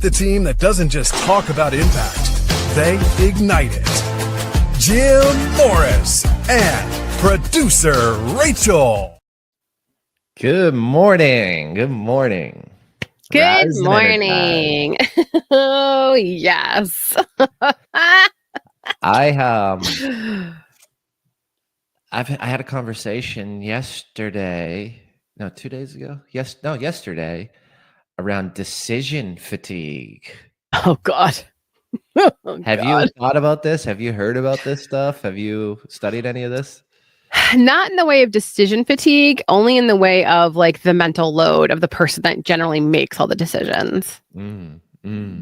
the team that doesn't just talk about impact, they ignite it. Jim Morris and producer Rachel. Good morning. Good morning. Good morning. Oh, yes. I had a conversation yesterday. No, 2 days ago. Yesterday around decision fatigue. Oh, God. Have you thought about this? Have you heard about this stuff? Have you studied any of this? Not in the way of decision fatigue, only in the way of like the mental load of the person that generally makes all the decisions.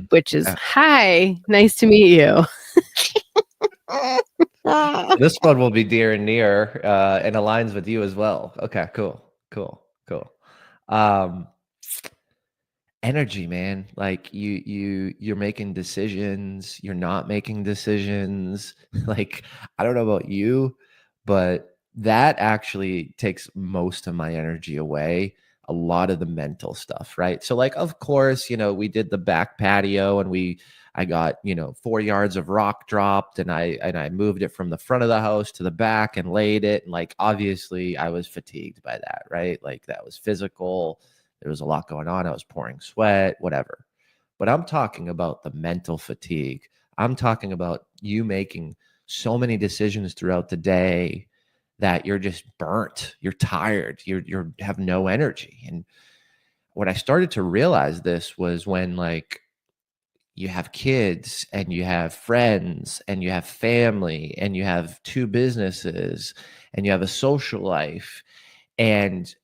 Which is, hi, nice to meet you. This one will be dear and near and aligns with you as well. Okay, cool. Energy, man. Like you're making decisions, you're not making decisions. Like, I don't know about you, but that actually takes most of my energy away. A lot of the mental stuff, right? So like, of course, we did the back patio and I got, 4 yards of rock dropped and I moved it from the front of the house to the back and laid it. And like, obviously I was fatigued by that, right? Like that was physical. There was a lot going on. I was pouring sweat, whatever. But I'm talking about the mental fatigue. I'm talking about you making so many decisions throughout the day that you're just burnt. You're tired. You have no energy. And when I started to realize this was when like you have kids and you have friends and you have family and you have 2 businesses and you have a social life. And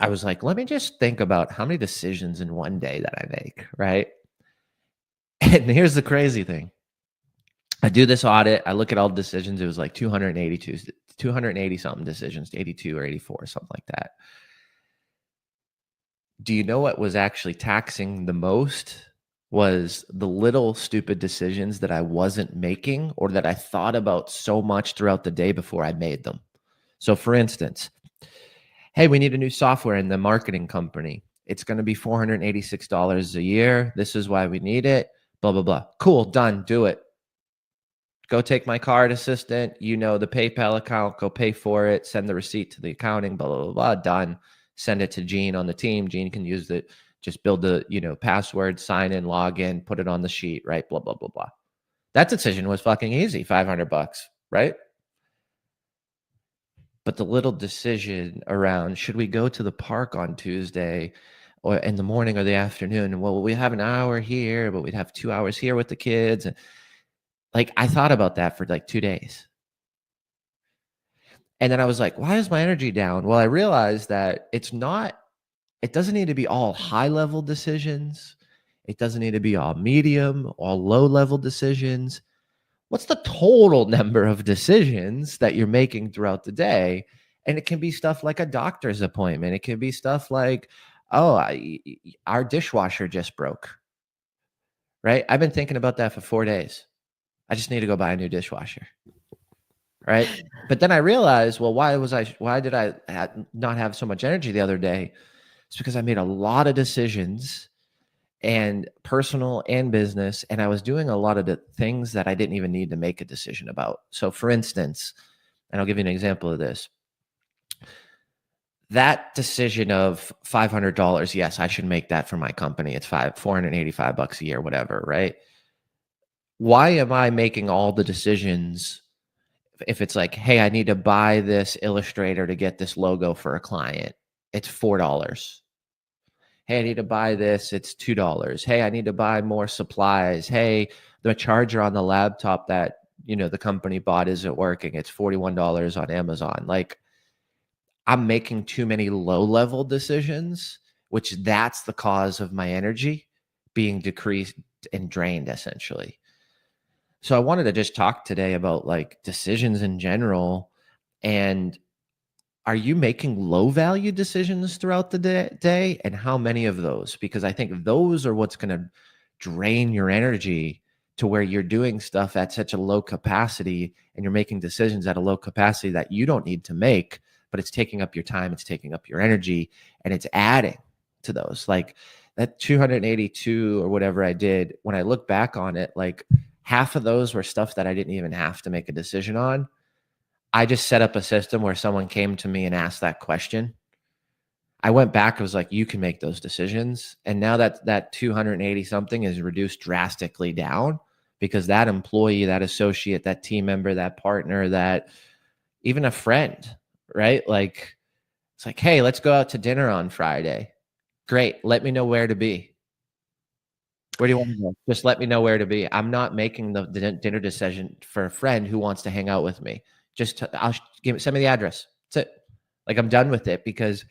I was like, let me just think about how many decisions in one day that I make, right? And here's the crazy thing. I do this audit. I look at all the decisions. It was like 280 something decisions, 82 or 84, something like that. Do you know what was actually taxing the most? Was the little stupid decisions that I wasn't making or that I thought about so much throughout the day before I made them. So for instance, hey, we need a new software in the marketing company. It's going to be $486 a year. This is why we need it. Blah, blah, blah. Cool. Done. Do it. Go take my card assistant. The PayPal account. Go pay for it. Send the receipt to the accounting. Blah, blah, blah, blah. Done. Send it to Gene on the team. Gene can use it. Just build the, password, sign in, log in, put it on the sheet, right? Blah, blah, blah, blah. That decision was fucking easy. $500, right? But the little decision around, should we go to the park on Tuesday or in the morning or the afternoon? Well, we have an hour here, but we'd have 2 hours here with the kids. And like, I thought about that for like 2 days. And then I was like, why is my energy down? Well, I realized that it doesn't need to be all high level decisions. It doesn't need to be all medium or low level decisions. What's the total number of decisions that you're making throughout the day? And it can be stuff like a doctor's appointment. It can be stuff like, our dishwasher just broke, right? I've been thinking about that for 4 days. I just need to go buy a new dishwasher, right? But then I realized, well, why did I not have so much energy the other day? It's because I made a lot of decisions, and personal and business. And I was doing a lot of the things that I didn't even need to make a decision about. So for instance, and I'll give you an example of this, that decision of $500, yes, I should make that for my company. It's $485 a year, whatever, right? Why am I making all the decisions if it's like, hey, I need to buy this Illustrator to get this logo for a client? It's $4. Hey, I need to buy this. It's $2. Hey, I need to buy more supplies. Hey, the charger on the laptop that, the company bought isn't working. It's $41 on Amazon. Like, I'm making too many low-level decisions, which that's the cause of my energy being decreased and drained, essentially. So I wanted to just talk today about like decisions in general. And are you making low value decisions throughout the day? And how many of those? Because I think those are what's going to drain your energy to where you're doing stuff at such a low capacity and you're making decisions at a low capacity that you don't need to make, but it's taking up your time, it's taking up your energy, and it's adding to those. Like that 282 or whatever I did, when I look back on it, like half of those were stuff that I didn't even have to make a decision on. I just set up a system where someone came to me and asked that question. I went back, I was like, you can make those decisions. And now that 280 something is reduced drastically down, because that employee, that associate, that team member, that partner, that even a friend, right? Like, it's like, hey, let's go out to dinner on Friday. Great. Let me know where to be. Where do you want to go? Just let me know where to be. I'm not making the dinner decision for a friend who wants to hang out with me. Send me the address. That's it. Like, I'm done with it, because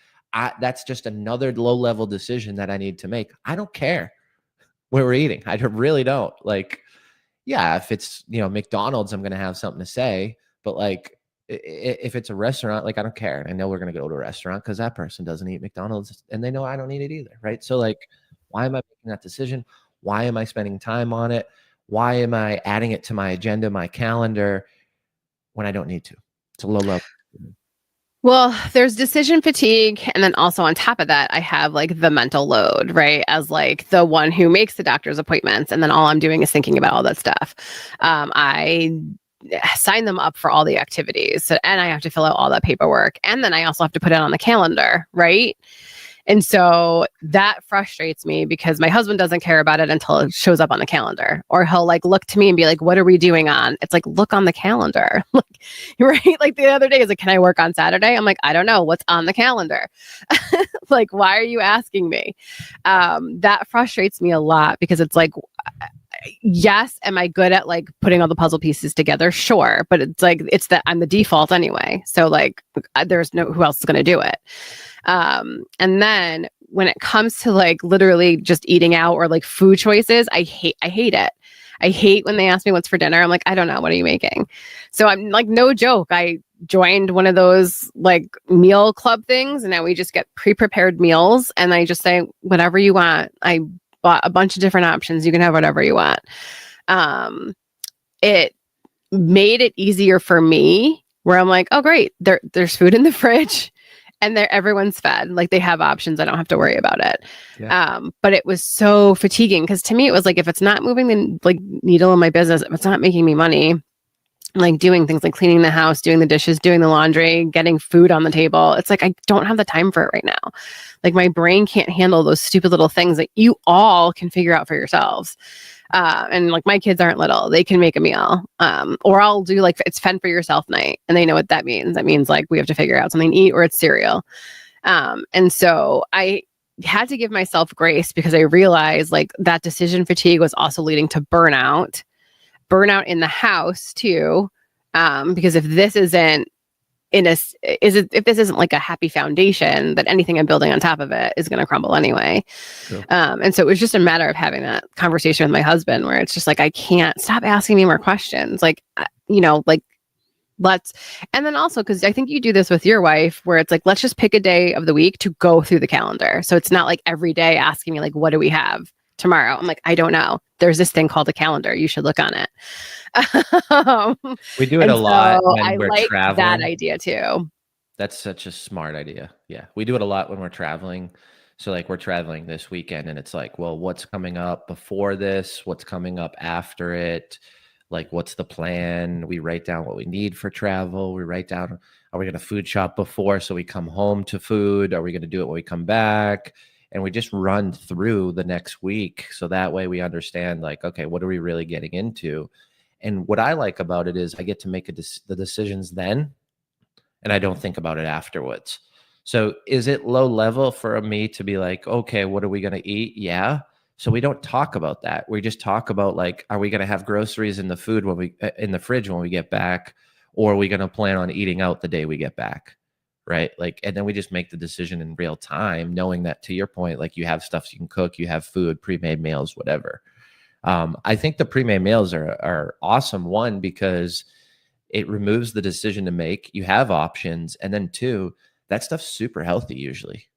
that's just another low-level decision that I need to make. I don't care where we're eating. I really don't. Like, yeah, if it's, McDonald's, I'm going to have something to say. But like, if it's a restaurant, like, I don't care. I know we're going to go to a restaurant because that person doesn't eat McDonald's and they know I don't eat it either. Right. So like, why am I making that decision? Why am I spending time on it? Why am I adding it to my agenda, my calendar, when I don't need to? It's a low level. Well, there's decision fatigue. And then also on top of that, I have like the mental load, right? As like the one who makes the doctor's appointments. And then all I'm doing is thinking about all that stuff. I sign them up for all the activities, and I have to fill out all that paperwork. And then I also have to put it on the calendar, right? And so that frustrates me, because my husband doesn't care about it until it shows up on the calendar, or he'll like look to me and be like, what are we doing on? It's like, look on the calendar. Like, right? Like the other day is like, can I work on Saturday? I'm like, I don't know what's on the calendar. Like, why are you asking me? That frustrates me a lot, because it's like, yes, am I good at like putting all the puzzle pieces together? Sure. But it's like, it's that I'm the default anyway. So like, there's who else is going to do it. And then when it comes to like literally just eating out or like food choices, I hate it. I hate when they ask me what's for dinner. I'm like, I don't know. What are you making? So I'm like, no joke. I joined one of those like meal club things, and now we just get pre-prepared meals, and I just say, whatever you want. I bought a bunch of different options. You can have whatever you want. It made it easier for me, where I'm like, oh, great. There's food in the fridge, and everyone's fed. Like, they have options. I don't have to worry about it. Yeah. But it was so fatiguing, because to me, it was like, if it's not moving the like needle in my business, if it's not making me money, like doing things like cleaning the house, doing the dishes, doing the laundry, getting food on the table, it's like, I don't have the time for it right now. Like, my brain can't handle those stupid little things that you all can figure out for yourselves. And like, my kids aren't little, they can make a meal. Or I'll do like, it's fend for yourself night, and they know what that means. That means like, we have to figure out something to eat, or it's cereal. And so I had to give myself grace, because I realized like that decision fatigue was also leading to burnout in the house too. Because if this isn't if this isn't like a happy foundation, that anything I'm building on top of it is going to crumble anyway. Sure. And so it was just a matter of having that conversation with my husband, where it's just like, I can't stop asking me more questions. Like, like and then also, because I think you do this with your wife, where it's like, let's just pick a day of the week to go through the calendar. So it's not like every day asking me like, what do we have tomorrow? I'm like, I don't know. There's this thing called a calendar. You should look on it. We do it a lot when I we're like traveling. That idea too. That's such a smart idea. Yeah. We do it a lot when we're traveling. So like, we're traveling this weekend, and it's like, well, what's coming up before this? What's coming up after it? Like, what's the plan? We write down what we need for travel. We write down, are we going to food shop before, so we come home to food? Are we going to do it when we come back? And we just run through the next week. So that way we understand like, okay, what are we really getting into? And what I like about it is I get to make the decisions then, and I don't think about it afterwards. So is it low level for me to be like, okay, what are we going to eat? Yeah. So we don't talk about that. We just talk about like, are we going to have groceries in the food in the fridge when we get back, or are we going to plan on eating out the day we get back? Right. Like, and then we just make the decision in real time, knowing that, to your point, like, you have stuff you can cook, you have food, pre-made meals, whatever. I think the pre-made meals are awesome. One, because it removes the decision to make. You have options. And then two, that stuff's super healthy usually.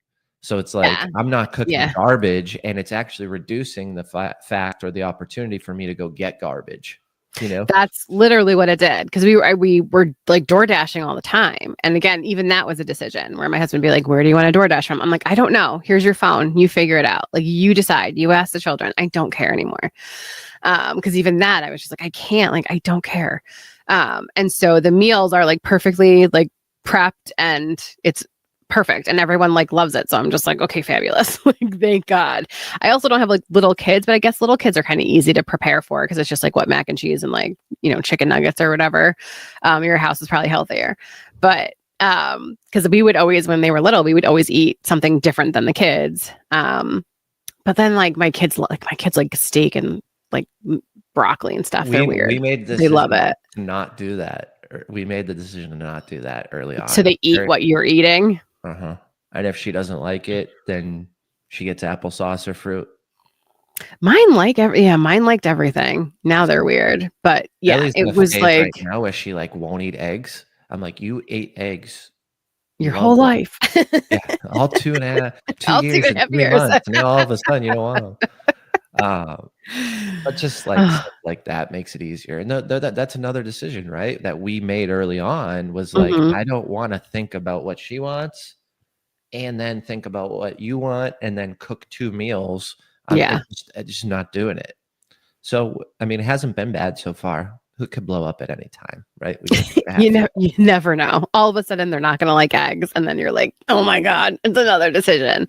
So it's like, I'm not cooking garbage, and it's actually reducing the fact or the opportunity for me to go get garbage. That's literally what it did. Because we were like door dashing all the time. And again, even that was a decision where my husband would be like, where do you want to door dash from? I'm like, I don't know. Here's your phone. You figure it out. Like, you decide. You ask the children. I don't care anymore. Because even that, I was just like, I can't. Like, I don't care. And so the meals are like perfectly like prepped, and it's perfect, and everyone like loves it. So I'm just like, okay, fabulous. Like, thank God. I also don't have like little kids, but I guess little kids are kind of easy to prepare for, because it's just like what, mac and cheese and like, chicken nuggets or whatever. Your house is probably healthier, but because we would always, when they were little, we would always eat something different than the kids. But then like my kids like steak and like broccoli and stuff. They're weird. We made this. They love it. To not do that. We made the decision to not do that early on. So they eat what you're eating. And if she doesn't like it, then she gets applesauce or fruit. Mine liked everything. Now they're weird, but yeah, Ellie's it was like right now where she like won't eat eggs. I'm like, you ate eggs your whole life. Yeah, all 2.5 all years, 2.5 3 years. months, and now all of a sudden you don't want them. But just like stuff like that makes it easier. And that's another decision, right? That we made early on was like, I don't want to think about what she wants and then think about what you want and then cook 2 meals. I'm just not doing it. So, I mean, it hasn't been bad so far. It could blow up at any time, right? You never know. All of a sudden, they're not going to like eggs. And then you're like, oh my God, it's another decision.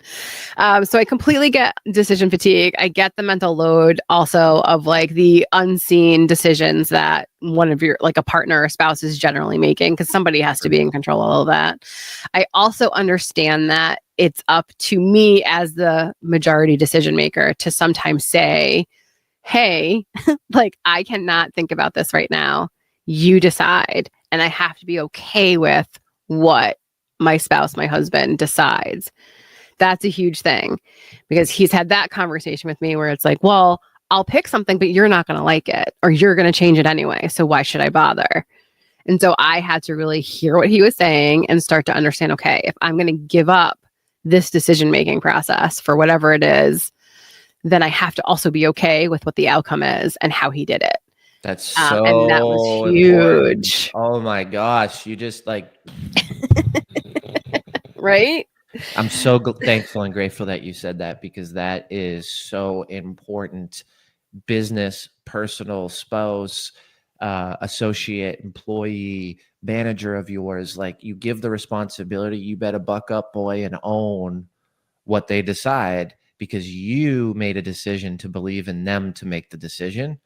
So I completely get decision fatigue. I get the mental load also of like the unseen decisions that one of your, like a partner or spouse is generally making, because somebody has to be in control of all of that. I also understand that it's up to me as the majority decision maker to sometimes say, hey, like, I cannot think about this right now. You decide. And I have to be okay with what my spouse, my husband decides. That's a huge thing, because he's had that conversation with me where it's like, well, I'll pick something, but you're not going to like it, or you're going to change it anyway. So why should I bother? And so I had to really hear what he was saying and start to understand, okay, if I'm going to give up this decision-making process for whatever it is, then I have to also be okay with what the outcome is and how he did it. That's so and that was huge. Important. Oh my gosh. You just like, right? I'm so thankful and grateful that you said that, because that is so important. Business, personal, spouse, associate, employee, manager of yours, like, you give the responsibility, you better buck up, boy, and own what they decide, because you made a decision to believe in them to make the decision.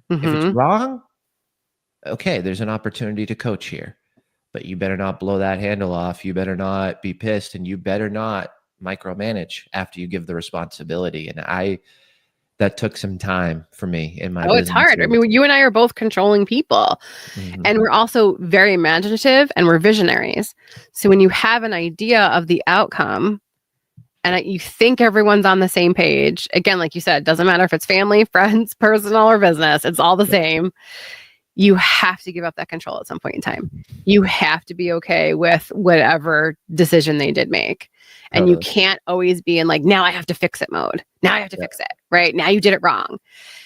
If it's wrong, okay, there's an opportunity to coach here, but you better not blow that handle off. You better not be pissed, and you better not micromanage after you give the responsibility. And that took some time for me in my business. It's hard. I mean, you and I are both controlling people, and we're also very imaginative, and we're visionaries. So when you have an idea of the outcome, and you think everyone's on the same page, again, like you said, it doesn't matter if it's family, friends, personal, or business, it's all the same. You have to give up that control at some point in time. You have to be okay with whatever decision they did make. And you can't always be in like, now I have to fix it mode. Now I have to fix it, right? Now you did it wrong.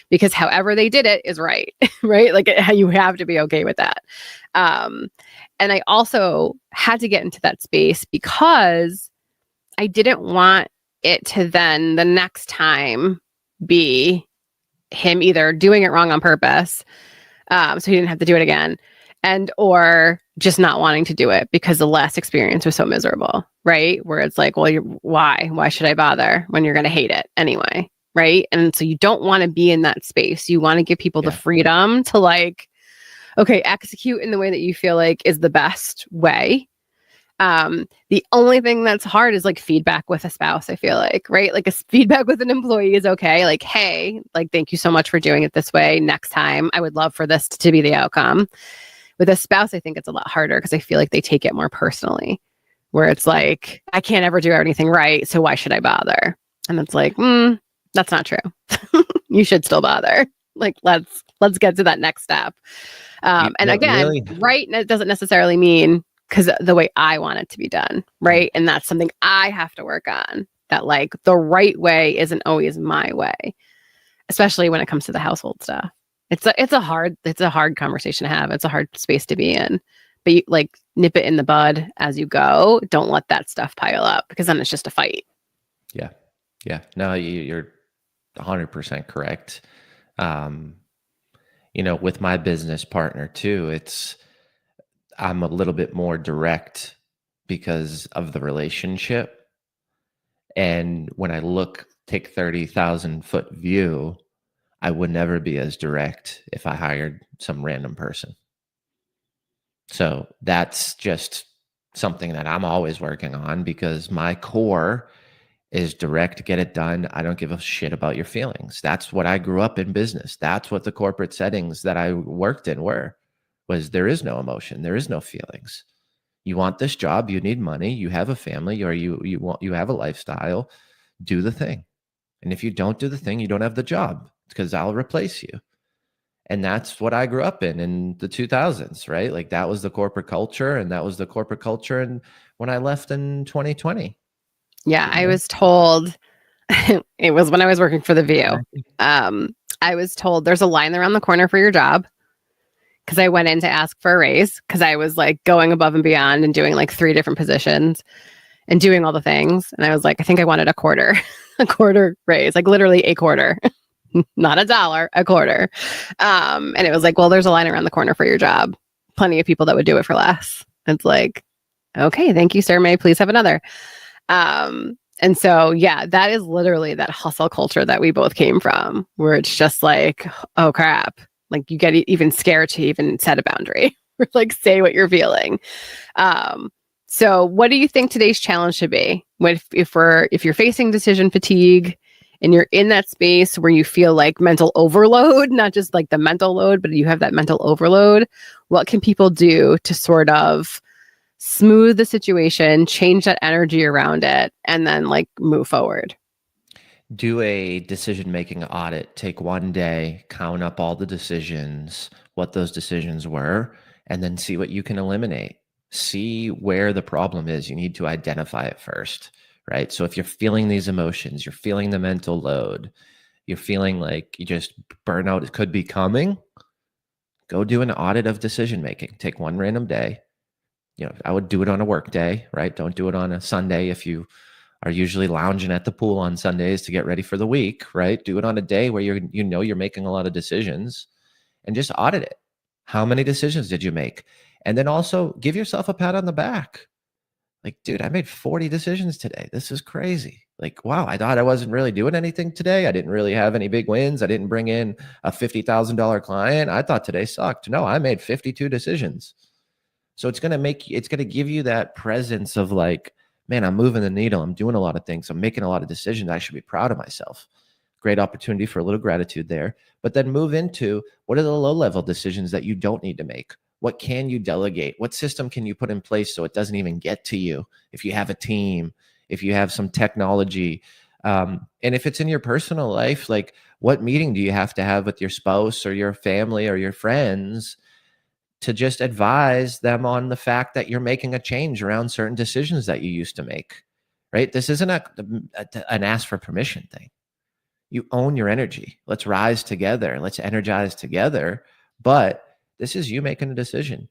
Because however they did it is right, right? Like, you have to be okay with that. And I also had to get into that space because I didn't want it to then the next time be him either doing it wrong on purpose, so he didn't have to do it again, and or just not wanting to do it because the last experience was so miserable, right? Where it's like, well, why should I bother when you're going to hate it anyway, right? And so you don't want to be in that space. You want to give people the freedom to like, okay, execute in the way that you feel like is the best way. The only thing that's hard is like feedback with a spouse, I feel like, right? Like a feedback with an employee is okay. Like, hey, like, thank you so much for doing it this way. Next time, I would love for this to be the outcome. With a spouse, I think it's a lot harder because I feel like they take it more personally, where it's like, I can't ever do anything right, so why should I bother? And it's like, that's not true. You should still bother. Like, let's get to that next step. And again, really? Right, it doesn't necessarily mean because the way I want it to be done, right? And that's something I have to work on, that like the right way isn't always my way, especially when it comes to the household stuff. It's a hard conversation to have. It's a hard space to be in. But you like nip it in the bud as you go. Don't let that stuff pile up, because then it's just a fight. Yeah. Yeah. No, you're 100% correct. With my business partner too, I'm a little bit more direct because of the relationship. And when I take 30,000 foot view, I would never be as direct if I hired some random person. So that's just something that I'm always working on, because my core is direct, get it done. I don't give a shit about your feelings. That's what I grew up in business. That's what the corporate settings that I worked in was there is no emotion. There is no feelings. You want this job, you need money, you have a family, or you have a lifestyle, do the thing. And if you don't do the thing, you don't have the job, because I'll replace you. And that's what I grew up in the 2000s, right? Like that was the corporate culture, and that was the corporate culture. And when I left in 2020. Yeah, I was told, it was when I was working for The View. I was told there's a line around the corner for your job, because I went in to ask for a raise, because I was like going above and beyond and doing like 3 different positions and doing all the things. And I was like, I think I wanted a quarter raise, like literally a quarter. Not $1, a quarter. And it was like, well, there's a line around the corner for your job. Plenty of people that would do it for less. It's like, okay, thank you, sir. May I please have another? And so, yeah, that is literally that hustle culture that we both came from, where it's just like, oh crap. Like you get even scared to even set a boundary or like say what you're feeling. So what do you think today's challenge should be? If you're facing decision fatigue, and you're in that space where you feel like mental overload, not just like the mental load, but you have that mental overload, what can people do to sort of smooth the situation, change that energy around it, and then like move forward? Do a decision-making audit. Take one day, count up all the decisions, what those decisions were, and then see what you can eliminate. See where the problem is. You need to identify it first. Right. So if you're feeling these emotions, you're feeling the mental load, you're feeling like you just burnout could be coming, go do an audit of decision making. Take one random day. I would do it on a work day, right? Don't do it on a Sunday if you are usually lounging at the pool on Sundays to get ready for the week, right? Do it on a day where you're making a lot of decisions, and just audit it. How many decisions did you make? And then also give yourself a pat on the back. Like, dude, I made 40 decisions today. This is crazy. Like, wow, I thought I wasn't really doing anything today. I didn't really have any big wins. I didn't bring in a $50,000 client. I thought today sucked. No, I made 52 decisions. So it's going to give you that presence of like, man, I'm moving the needle. I'm doing a lot of things. I'm making a lot of decisions. I should be proud of myself. Great opportunity for a little gratitude there. But then move into, what are the low-level decisions that you don't need to make? What can you delegate? What system can you put in place so it doesn't even get to you? If you have a team, if you have some technology, and if it's in your personal life, like what meeting do you have to have with your spouse or your family or your friends to just advise them on the fact that you're making a change around certain decisions that you used to make, right? This isn't an ask for permission thing. You own your energy. Let's rise together. Let's energize together. But this is you making a decision.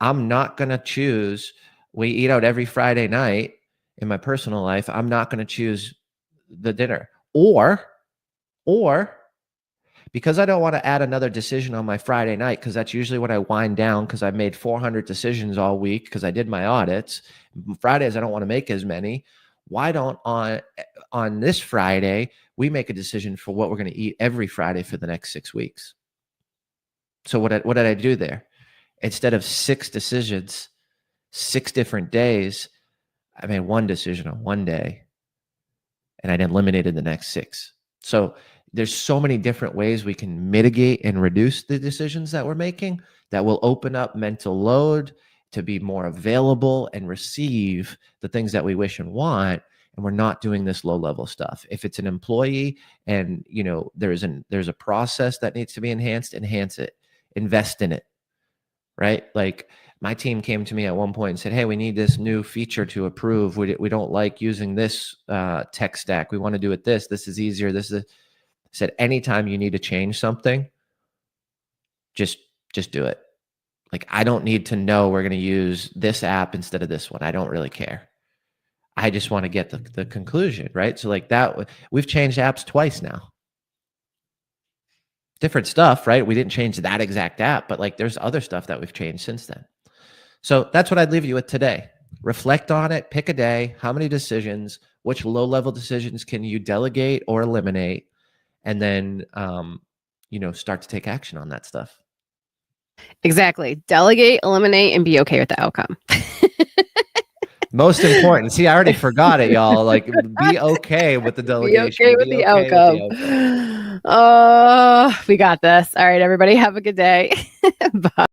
I'm not going to choose. We eat out every Friday night in my personal life. I'm not going to choose the dinner. Or because I don't want to add another decision on my Friday night, because that's usually when I wind down, because I made 400 decisions all week because I did my audits. Fridays, I don't want to make as many. Why don't on this Friday, we make a decision for what we're going to eat every Friday for the next 6 weeks? So what did I do there? Instead of 6 decisions, 6 different days, I made one decision on one day, and I eliminated the next 6. So there's so many different ways we can mitigate and reduce the decisions that we're making that will open up mental load to be more available and receive the things that we wish and want. And we're not doing this low level stuff. If it's an employee and there's a process that needs to be enhanced, enhance it, invest in it, right? Like my team came to me at one point and said, hey, we need this new feature to approve. We don't like using this tech stack. We want to do it this. This is easier. I said, anytime you need to change something, just do it. Like, I don't need to know we're going to use this app instead of this one. I don't really care. I just want to get the conclusion, right? So like that, we've changed apps twice now. Different stuff, right? We didn't change that exact app, but like there's other stuff that we've changed since then. So that's what I'd leave you with today. Reflect on it, pick a day, how many decisions, which low-level decisions can you delegate or eliminate, and then, start to take action on that stuff. Exactly. Delegate, eliminate, and be okay with the outcome. Most important. See, I already forgot it, y'all. Like, be okay with the delegation. Be okay with the outcome. Oh, we got this. All right, everybody. Have a good day. Bye.